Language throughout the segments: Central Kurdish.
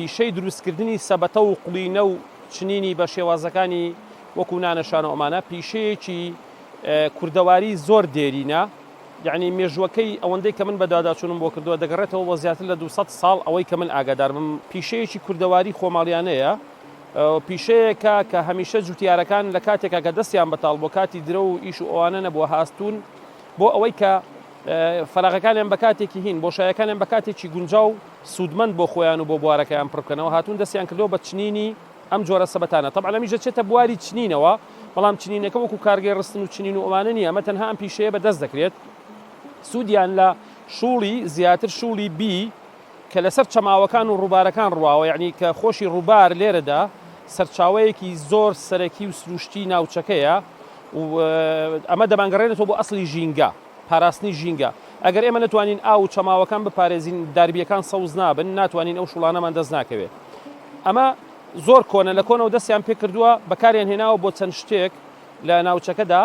پیشەی دروستکردنی سەبەتە و قوڵینە و چنینی بە شێوازەکانی وەکو نانەشانە ئەمانە پیشەیەکی کوردەواری زۆر دێرینە، یعنی مێژوەکەی ئەوەندەی کە من بەداداچوونم بۆ کردووە دەگەڕێتەوە بۆ زیاتر لە 200 ساڵ ئەوەی کە من ئاگادارم. پیشەیەکی کوردەواری خۆماڵیانەیە، پیشەیەکە کە هەمیشە جوتیارەکان لە کاتێکا کە دەستیان بەتاڵ بۆ کاتی درە و ئیش و ئەوانە نەبووە هاستون بۆ ئەوەی کە فەراغەکانیان بە کاتێکی هین بۆشایەکانیان بە کاتێکی گونجاو سوودمەند بۆ خۆیان و بۆ بوارەکەیان پڕبکەنەوە هاتوون دەستیان کردەوە بە چنینی ئەم جۆرە سەبەتانە. تەبعا لەمیژە چێتە بواری چنینەوە، بەڵام چنینەکە وەکو کارگەی ڕستن و چنین و ئەوانە نییە، ئەمە تەنها ئەم پیشەیە بەدەست دەکرێت. سوودیان لە شوڵی زیاتر شوڵی بی کە لەسەر چەماوەکان و ڕووبارەکان ڕواوە، یعنی کە خۆشی ڕووبار لێرەدا سەرچاوەیەکی زۆر سەرەکی و سروشتی ناوچەکەیە و ئەمە دەبانگەڕێنێتەوە بۆ ئەسڵی ژینگە، پاراستنی ژینگە. ئەگەر ئێمە نتوانین ئاو و چەماوەکان بپارێزین داربیەکان سەوز نابن، ناتوانین ئەو شوڵانەمان دەست ناکەوێت. ئەمە زۆر کۆنە لە کۆنەوە دەستیان پێ کردووە بەکاریان هێناوە بۆ چەند شتێک لە ناوچەکەدا.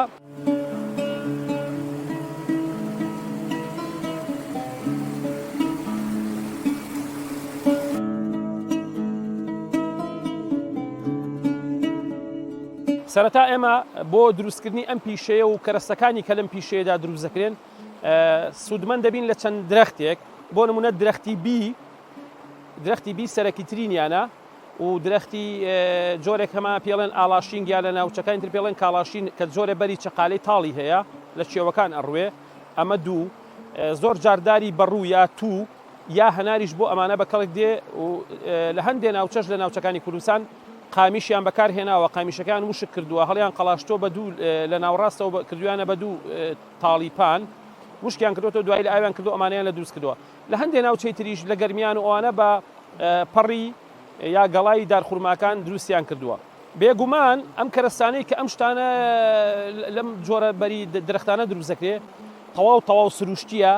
سەرەتا ئێمە بۆ دروستکردنی ئەم پیشەیە و کەرەستەکانی کە لەم پیشەیەدا دروست دەکرێن سوودمەند دەبین لە چەند درەختێک. بۆ نمونە درەختی بی سەرەکی ترینیانە و درەختی جۆرێک هەما پێڵێن ئالاشینگیان لە ناوچەکانی تر پێڵێن کاڵاشین کە جۆرە بەری چەقالەی تاڵی هەیە لە چێوەکان ئەڕوێ. ئەمە دوو زۆر جارداری بەڕوو یا توو یا هەناریش بۆ ئەمانە بە کەڵک دێ و لە هەندێک ناوچەش لە ناوچەکانی کوردستان قامیشیان بەکار هێناوە، قامیشەکان وشک کردووە، هەڵیان قەڵاشتۆ بە دوو لە ناوڕاستەوە کردویانە بە دوو تاڵیپان وشکیان کردوەوە، دوای لە ئاویان کردو ئەمانیان لە دروست کردووە. لە هەندێک ناوچەی تریش لە گەرمیان و ئەوانە بە پەڕی یا گەڵای دارخورماکان دروستیان کردووە. بێگومان ئەم کەرەستانەی کە ئەم شتانە لەم جۆرە بەری درەختانە دروست دەکرێت تەواو سروشتیە